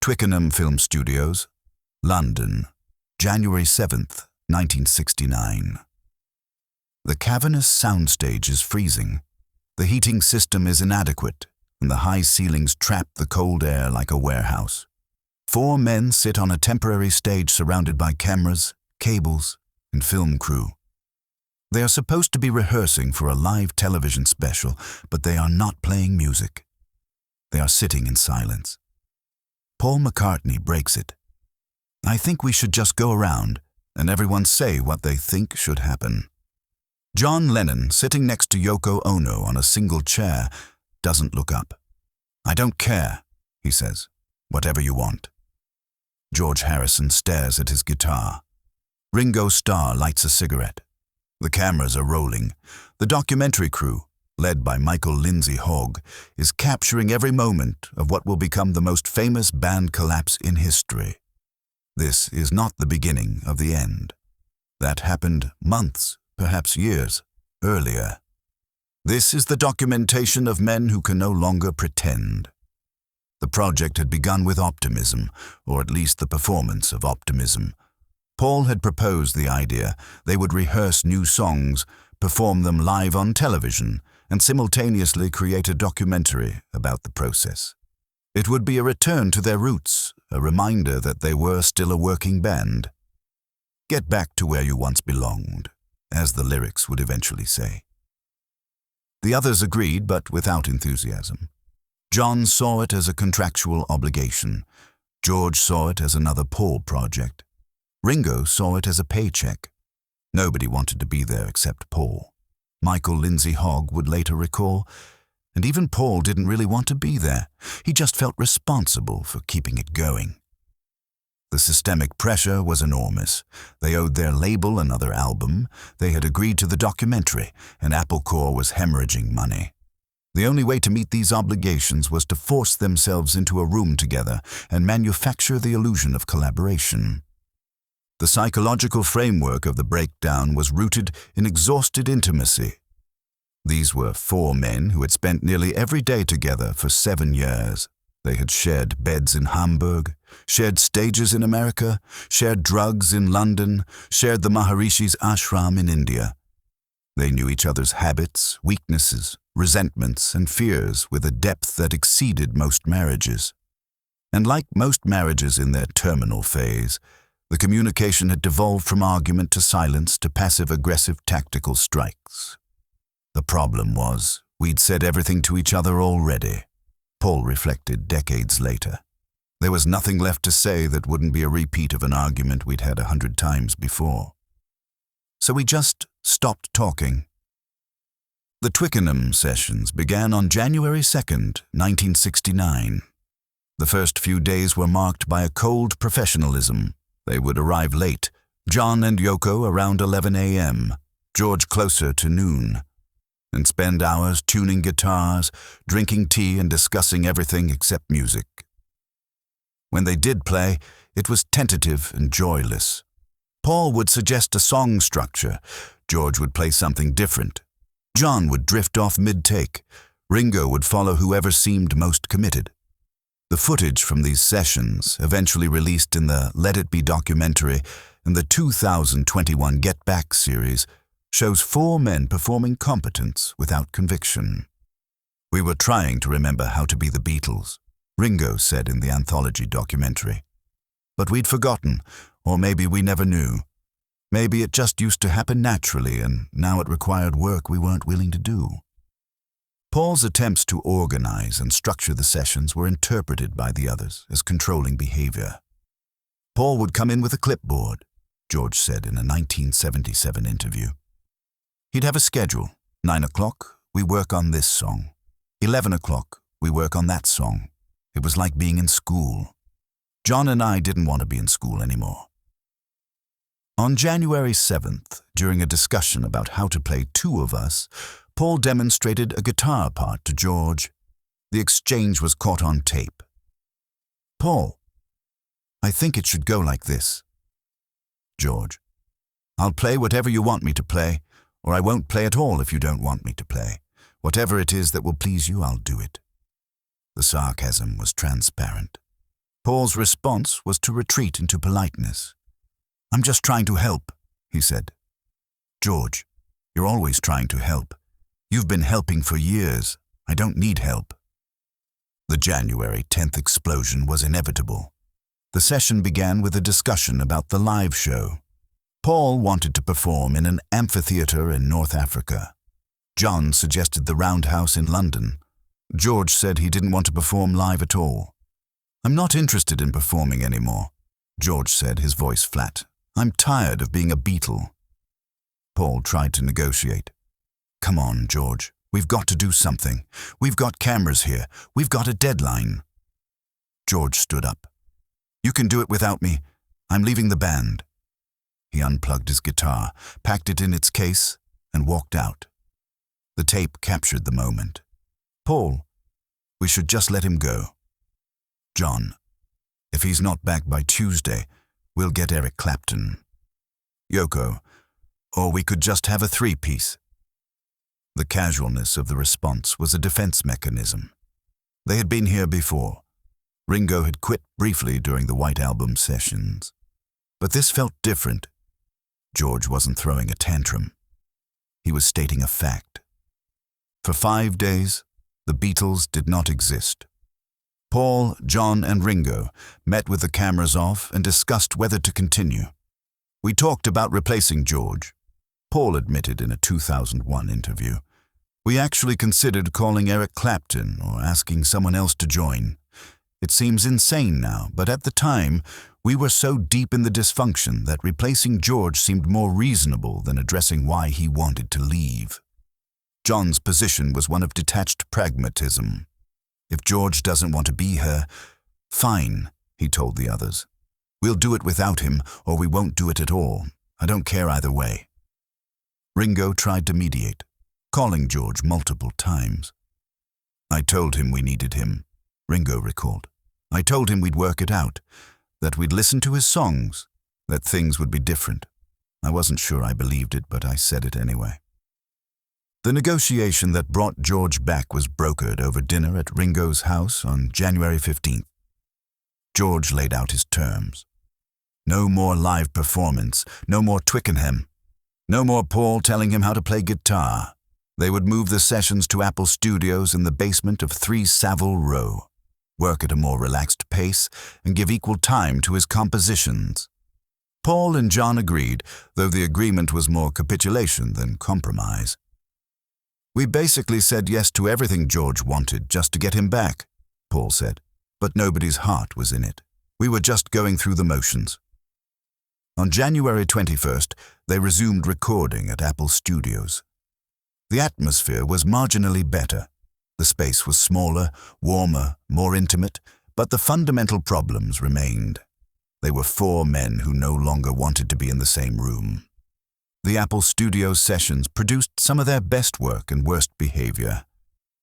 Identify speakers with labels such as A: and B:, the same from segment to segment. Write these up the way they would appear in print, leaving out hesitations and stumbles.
A: Twickenham Film Studios, London, January 7th, 1969. The cavernous soundstage is freezing. The heating system is inadequate, and the high ceilings trap the cold air like a warehouse. 4 men sit on a temporary stage surrounded by cameras, cables, and film crew. They are supposed to be rehearsing for a live television special, but they are not playing music. They are sitting in silence. Paul McCartney breaks it. "I think we should just go around and everyone say what they think should happen." John Lennon, sitting next to Yoko Ono on a single chair, doesn't look up. "I don't care," he says. "Whatever you want." George Harrison stares at his guitar. Ringo Starr lights a cigarette. The cameras are rolling. The documentary crew, led by Michael Lindsay Hogg, is capturing every moment of what will become the most famous band collapse in history. This is not the beginning of the end. That happened months, perhaps years, earlier. This is the documentation of men who can no longer pretend. The project had begun with optimism, or at least the performance of optimism. Paul had proposed the idea they would rehearse new songs, perform them live on television, and simultaneously create a documentary about the process. It would be a return to their roots, a reminder that they were still a working band. "Get back to where you once belonged," as the lyrics would eventually say. The others agreed, but without enthusiasm. John saw it as a contractual obligation. George saw it as another Paul project. Ringo saw it as a paycheck. Nobody wanted to be there except Paul. Michael Lindsay Hogg would later recall, and even Paul didn't really want to be there. He just felt responsible for keeping it going. The systemic pressure was enormous. They owed their label another album. They had agreed to the documentary, and Apple Corps was hemorrhaging money. The only way to meet these obligations was to force themselves into a room together and manufacture the illusion of collaboration. The psychological framework of the breakdown was rooted in exhausted intimacy. These were 4 men who had spent nearly every day together for 7 years. They had shared beds in Hamburg, shared stages in America, shared drugs in London, shared the Maharishi's ashram in India. They knew each other's habits, weaknesses, resentments, and fears with a depth that exceeded most marriages. And like most marriages in their terminal phase, the communication had devolved from argument to silence to passive-aggressive tactical strikes. The problem was, we'd said everything to each other already. Paul reflected decades later. There was nothing left to say that wouldn't be a repeat of an argument we'd had 100 times before. So we just stopped talking. The Twickenham sessions began on January 2nd, 1969. The first few days were marked by a cold professionalism. They would arrive late, John and Yoko around 11 a.m., George closer to noon, and spend hours tuning guitars, drinking tea, and discussing everything except music. When they did play, it was tentative and joyless. Paul would suggest a song structure. George would play something different. John would drift off mid-take. Ringo would follow whoever seemed most committed. The footage from these sessions, eventually released in the Let It Be documentary and the 2021 Get Back series, shows 4 men performing competence without conviction. "We were trying to remember how to be the Beatles," Ringo said in the anthology documentary. "But we'd forgotten, or maybe we never knew. Maybe it just used to happen naturally, and now it required work we weren't willing to do." Paul's attempts to organize and structure the sessions were interpreted by the others as controlling behavior. "Paul would come in with a clipboard," George said in a 1977 interview. "He'd have a schedule. 9 o'clock, we work on this song. 11 o'clock, we work on that song. It was like being in school. John and I didn't want to be in school anymore." On January 7th, during a discussion about how to play Two of Us, Paul demonstrated a guitar part to George. The exchange was caught on tape. "Paul, I think it should go like this." George, "I'll play whatever you want me to play, or I won't play at all if you don't want me to play. Whatever it is that will please you, I'll do it." The sarcasm was transparent. Paul's response was to retreat into politeness. "I'm just trying to help," he said. "George, you're always trying to help. You've been helping for years. I don't need help." The January 10th explosion was inevitable. The session began with a discussion about the live show. Paul wanted to perform in an amphitheater in North Africa. John suggested the Roundhouse in London. George said he didn't want to perform live at all. "I'm not interested in performing anymore," George said, his voice flat. "I'm tired of being a Beatle." Paul tried to negotiate. "Come on, George. We've got to do something. We've got cameras here. We've got a deadline." George stood up. "You can do it without me. I'm leaving the band." He unplugged his guitar, packed it in its case, and walked out. The tape captured the moment. "Paul, we should just let him go." "John, if he's not back by Tuesday, we'll get Eric Clapton. Yoko, or we could just have a three-piece." The casualness of the response was a defense mechanism. They had been here before. Ringo had quit briefly during the White Album sessions. But this felt different. George wasn't throwing a tantrum. He was stating a fact. For 5 days, the Beatles did not exist. Paul, John, and Ringo met with the cameras off and discussed whether to continue. "We talked about replacing George," Paul admitted in a 2001 interview. "We actually considered calling Eric Clapton or asking someone else to join. It seems insane now, but at the time, we were so deep in the dysfunction that replacing George seemed more reasonable than addressing why he wanted to leave." John's position was one of detached pragmatism. "If George doesn't want to be here, fine," he told the others. "We'll do it without him, or we won't do it at all. I don't care either way." Ringo tried to mediate, calling George multiple times. "I told him we needed him," Ringo recalled. "I told him we'd work it out, that we'd listen to his songs, that things would be different. I wasn't sure I believed it, but I said it anyway." The negotiation that brought George back was brokered over dinner at Ringo's house on January 15th. George laid out his terms. No more live performance, no more Twickenham, no more Paul telling him how to play guitar. They would move the sessions to Apple Studios in the basement of 3 Savile Row, work at a more relaxed pace, and give equal time to his compositions. Paul and John agreed, though the agreement was more capitulation than compromise. "We basically said yes to everything George wanted just to get him back," Paul said, "but nobody's heart was in it. We were just going through the motions." On January 21st, they resumed recording at Apple Studios. The atmosphere was marginally better. The space was smaller, warmer, more intimate, but the fundamental problems remained. They were 4 men who no longer wanted to be in the same room. The Apple Studios sessions produced some of their best work and worst behavior.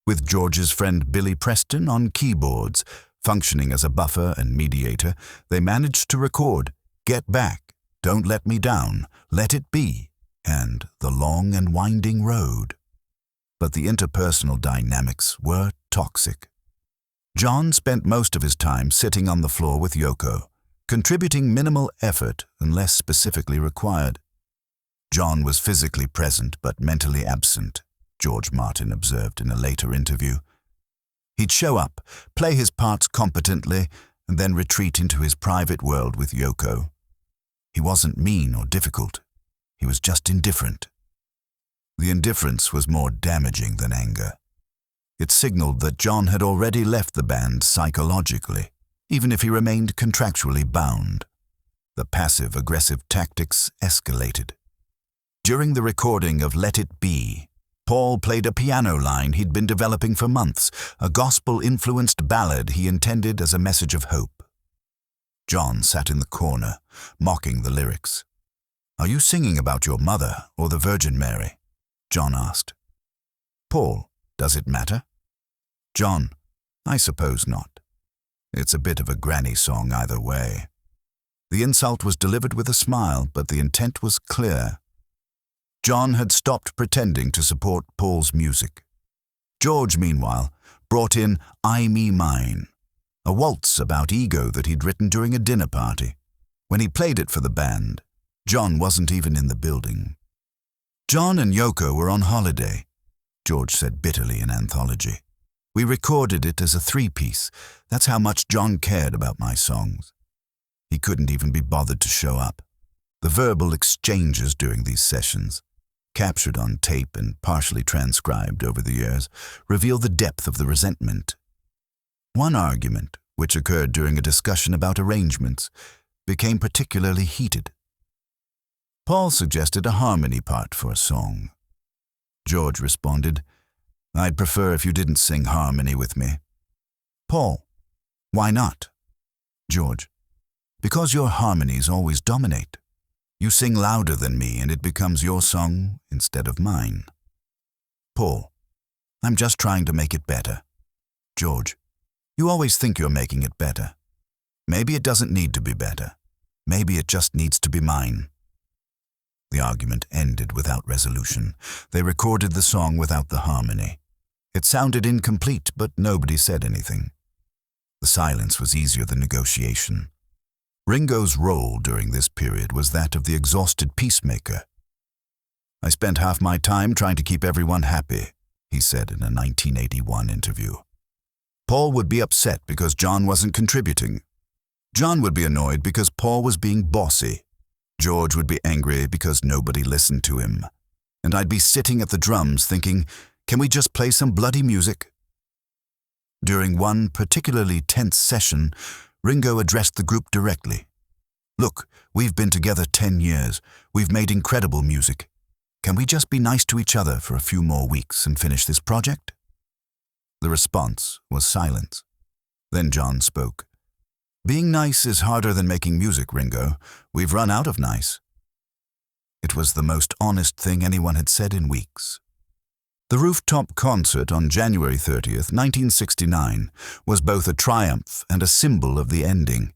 A: With George's friend Billy Preston on keyboards, functioning as a buffer and mediator, they managed to record "Get Back," "Don't Let Me Down," "Let It Be," and "The Long and Winding Road." But the interpersonal dynamics were toxic. John spent most of his time sitting on the floor with Yoko, contributing minimal effort unless specifically required. John was physically present but mentally absent, George Martin observed in a later interview. He'd show up, play his parts competently, and then retreat into his private world with Yoko. He wasn't mean or difficult. He was just indifferent. The indifference was more damaging than anger. It signaled that John had already left the band psychologically, even if he remained contractually bound. The passive-aggressive tactics escalated. During the recording of "Let It Be," Paul played a piano line he'd been developing for months, a gospel-influenced ballad he intended as a message of hope. John sat in the corner, mocking the lyrics. "Are you singing about your mother or the Virgin Mary?" John asked. "Paul, does it matter?" "John, I suppose not. It's a bit of a granny song either way." The insult was delivered with a smile, but the intent was clear. John had stopped pretending to support Paul's music. George, meanwhile, brought in "I Me Mine." a waltz about ego that he'd written during a dinner party. When he played it for the band, John wasn't even in the building. John and Yoko were on holiday, George said bitterly in Anthology. We recorded it as a three-piece. That's how much John cared about my songs. He couldn't even be bothered to show up. The verbal exchanges during these sessions, captured on tape and partially transcribed over the years, reveal the depth of the resentment. One argument, which occurred during a discussion about arrangements, became particularly heated. Paul suggested a harmony part for a song. George responded, "I'd prefer if you didn't sing harmony with me." Paul, "Why not?" George, "Because your harmonies always dominate. You sing louder than me and it becomes your song instead of mine." Paul, "I'm just trying to make it better." George, "You always think you're making it better. Maybe it doesn't need to be better. Maybe it just needs to be mine." The argument ended without resolution. They recorded the song without the harmony. It sounded incomplete, but nobody said anything. The silence was easier than negotiation. Ringo's role during this period was that of the exhausted peacemaker. "I spent half my time trying to keep everyone happy," he said in a 1981 interview. Paul would be upset because John wasn't contributing. John would be annoyed because Paul was being bossy. George would be angry because nobody listened to him. And I'd be sitting at the drums thinking, can we just play some bloody music? During one particularly tense session, Ringo addressed the group directly. "Look, we've been together 10 years. We've made incredible music. Can we just be nice to each other for a few more weeks and finish this project?" The response was silence. Then John spoke. "Being nice is harder than making music, Ringo. We've run out of nice." It was the most honest thing anyone had said in weeks. The rooftop concert on January 30th, 1969, was both a triumph and a symbol of the ending.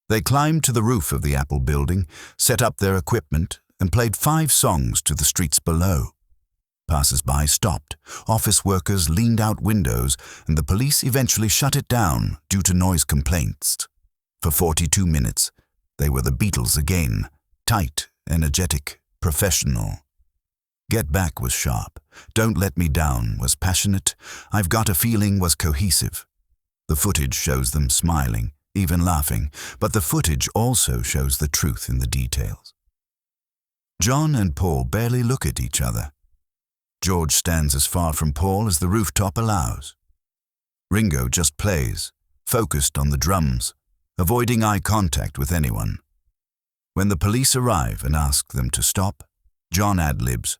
A: They climbed to the roof of the Apple building, set up their equipment, and played 5 songs to the streets below. Passers-by stopped, office workers leaned out windows, and the police eventually shut it down due to noise complaints. For 42 minutes, they were the Beatles again, tight, energetic, professional. Get Back was sharp. Don't Let Me Down was passionate. I've Got a Feeling was cohesive. The footage shows them smiling, even laughing, but the footage also shows the truth in the details. John and Paul barely look at each other. George stands as far from Paul as the rooftop allows. Ringo just plays, focused on the drums, avoiding eye contact with anyone. When the police arrive and ask them to stop, John ad-libs,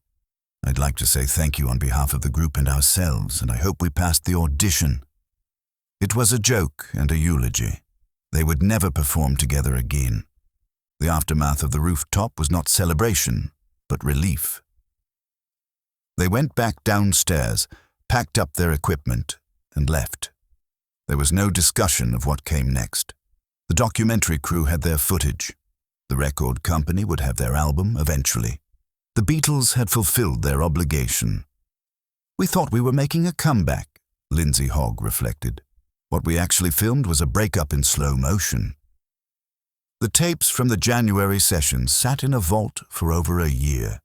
A: "I'd like to say thank you on behalf of the group and ourselves, and I hope we passed the audition." It was a joke and a eulogy. They would never perform together again. The aftermath of the rooftop was not celebration, but relief. They went back downstairs, packed up their equipment, and left. There was no discussion of what came next. The documentary crew had their footage. The record company would have their album eventually. The Beatles had fulfilled their obligation. "We thought we were making a comeback," Lindsay Hogg reflected. "What we actually filmed was a breakup in slow motion." The tapes from the January sessions sat in a vault for over a year.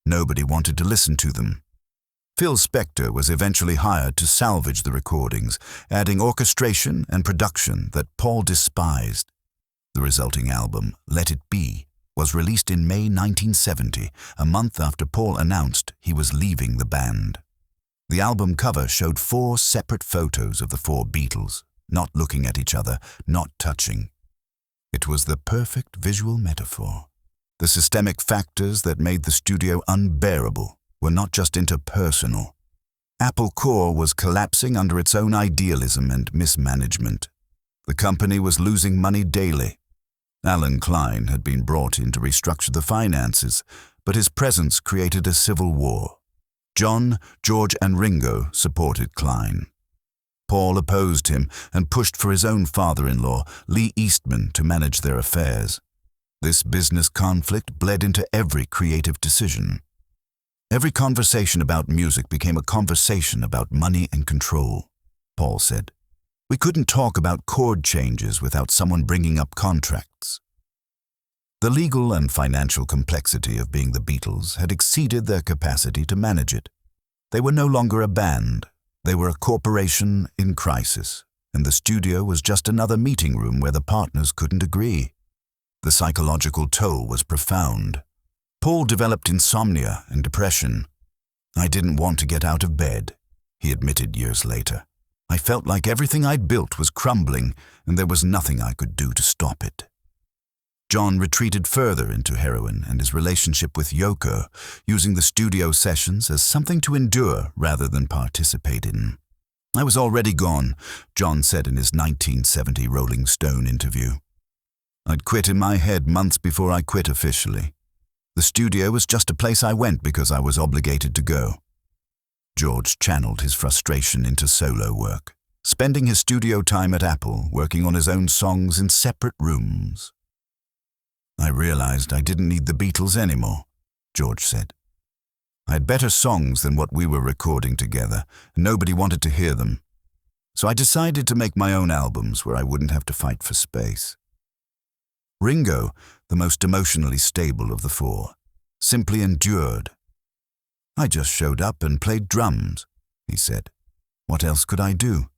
A: Nobody wanted to listen to them. Phil Spector was eventually hired to salvage the recordings, adding orchestration and production that Paul despised. The resulting album, Let It Be, was released in May 1970, a month after Paul announced he was leaving the band. The album cover showed 4 separate photos of the 4 Beatles, not looking at each other, not touching. It was the perfect visual metaphor. The systemic factors that made the studio unbearable were not just interpersonal. Apple Corps was collapsing under its own idealism and mismanagement. The company was losing money daily. Alan Klein had been brought in to restructure the finances, but his presence created a civil war. John, George, and Ringo supported Klein. Paul opposed him and pushed for his own father-in-law, Lee Eastman, to manage their affairs. This business conflict bled into every creative decision. Every conversation about music became a conversation about money and control, Paul said. We couldn't talk about chord changes without someone bringing up contracts. The legal and financial complexity of being the Beatles had exceeded their capacity to manage it. They were no longer a band. They were a corporation in crisis, and the studio was just another meeting room where the partners couldn't agree. The psychological toll was profound. Paul developed insomnia and depression. "I didn't want to get out of bed," he admitted years later. "I felt like everything I'd built was crumbling, and there was nothing I could do to stop it." John retreated further into heroin and his relationship with Yoko, using the studio sessions as something to endure rather than participate in. "I was already gone," John said in his 1970 Rolling Stone interview. "I'd quit in my head months before I quit officially. The studio was just a place I went because I was obligated to go." George channeled his frustration into solo work, spending his studio time at Apple working on his own songs in separate rooms. "I realized I didn't need the Beatles anymore," George said. "I had better songs than what we were recording together, and nobody wanted to hear them. So I decided to make my own albums where I wouldn't have to fight for space." Ringo, the most emotionally stable of the four, simply endured. "I just showed up and played drums," he said. "What else could I do?"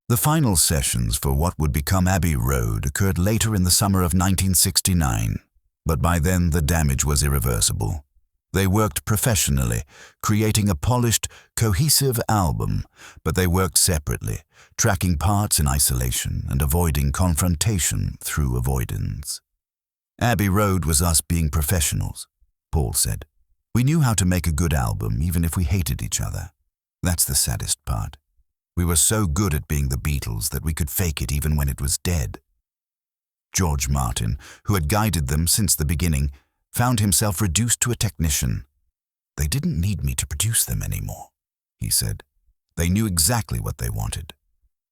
A: The final sessions for what would become Abbey Road occurred later in the summer of 1969, but by then the damage was irreversible. They worked professionally, creating a polished, cohesive album, but they worked separately, tracking parts in isolation and avoiding confrontation through avoidance. "Abbey Road was us being professionals," Paul said. "We knew how to make a good album even if we hated each other. That's the saddest part. We were so good at being the Beatles that we could fake it even when it was dead." George Martin, who had guided them since the beginning, found himself reduced to a technician. "They didn't need me to produce them anymore," he said. "They knew exactly what they wanted.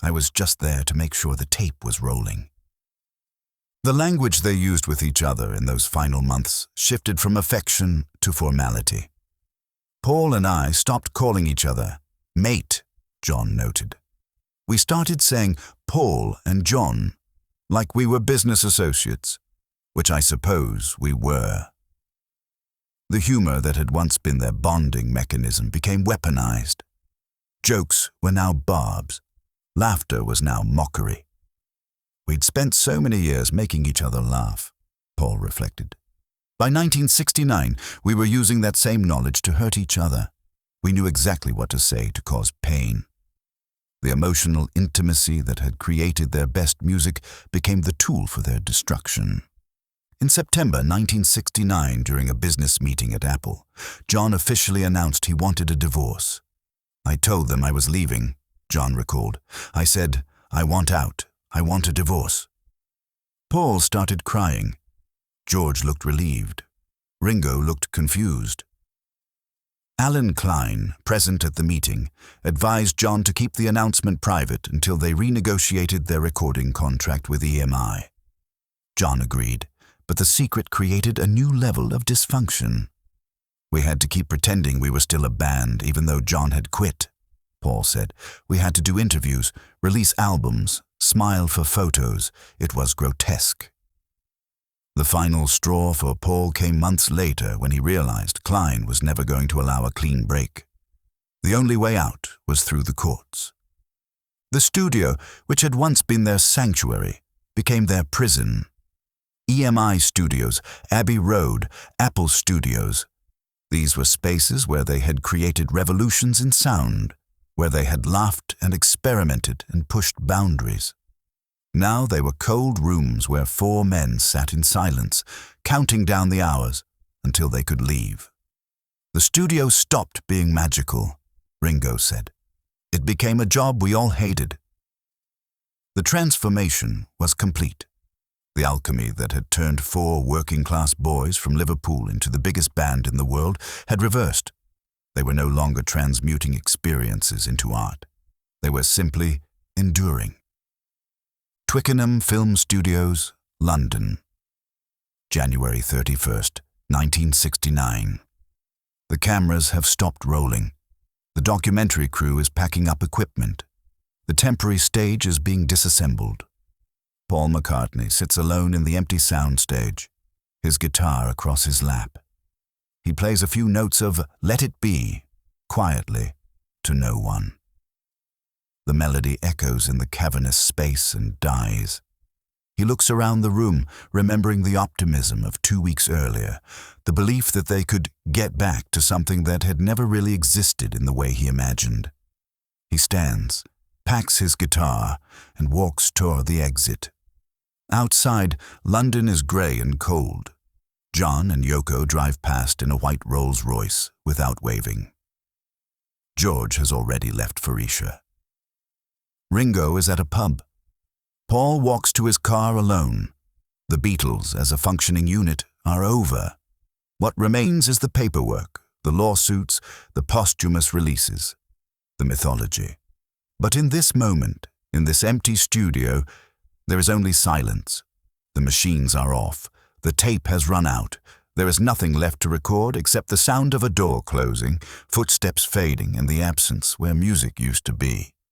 A: I was just there to make sure the tape was rolling." The language they used with each other in those final months shifted from affection to formality. "Paul and I stopped calling each other mate," John noted. "We started saying Paul and John, like we were business associates, which I suppose we were." The humor that had once been their bonding mechanism became weaponized. Jokes were now barbs. Laughter was now mockery. "We'd spent so many years making each other laugh," Paul reflected. "By 1969, we were using that same knowledge to hurt each other. We knew exactly what to say to cause pain." The emotional intimacy that had created their best music became the tool for their destruction. In September 1969, during a business meeting at Apple, John officially announced he wanted a divorce. "I told them I was leaving," John recalled. "I said, I want out. I want a divorce." Paul started crying. George looked relieved. Ringo looked confused. Alan Klein, present at the meeting, advised John to keep the announcement private until they renegotiated their recording contract with EMI. John agreed, but the secret created a new level of dysfunction. "We had to keep pretending we were still a band even though John had quit," Paul said. "We had to do interviews, release albums, smile for photos. It was grotesque." The final straw for Paul came months later when he realized Klein was never going to allow a clean break. The only way out was through the courts. The studio, which had once been their sanctuary, became their prison. EMI Studios, Abbey Road, Apple Studios. These were spaces where they had created revolutions in sound, where they had laughed and experimented and pushed boundaries. Now they were cold rooms where four men sat in silence, counting down the hours until they could leave. "The studio stopped being magical," Ringo said. "It became a job we all hated." The transformation was complete. The alchemy that had turned four working-class boys from Liverpool into the biggest band in the world had reversed. They were no longer transmuting experiences into art. They were simply enduring. Twickenham Film Studios, London, January 31st, 1969. The cameras have stopped rolling. The documentary crew is packing up equipment. The temporary stage is being disassembled. Paul McCartney sits alone in the empty soundstage, his guitar across his lap. He plays a few notes of Let It Be, quietly, to no one. The melody echoes in the cavernous space and dies. He looks around the room, remembering the optimism of 2 weeks earlier, the belief that they could get back to something that had never really existed in the way he imagined. He stands, packs his guitar, and walks toward the exit. Outside, London is grey and cold. John and Yoko drive past in a white Rolls-Royce without waving. George has already left Felicia. Ringo is at a pub. Paul walks to his car alone. The Beatles, as a functioning unit, are over. What remains is the paperwork, the lawsuits, the posthumous releases, the mythology. But in this moment, in this empty studio, there is only silence. The machines are off. The tape has run out. There is nothing left to record except the sound of a door closing, footsteps fading, and the absence where music used to be.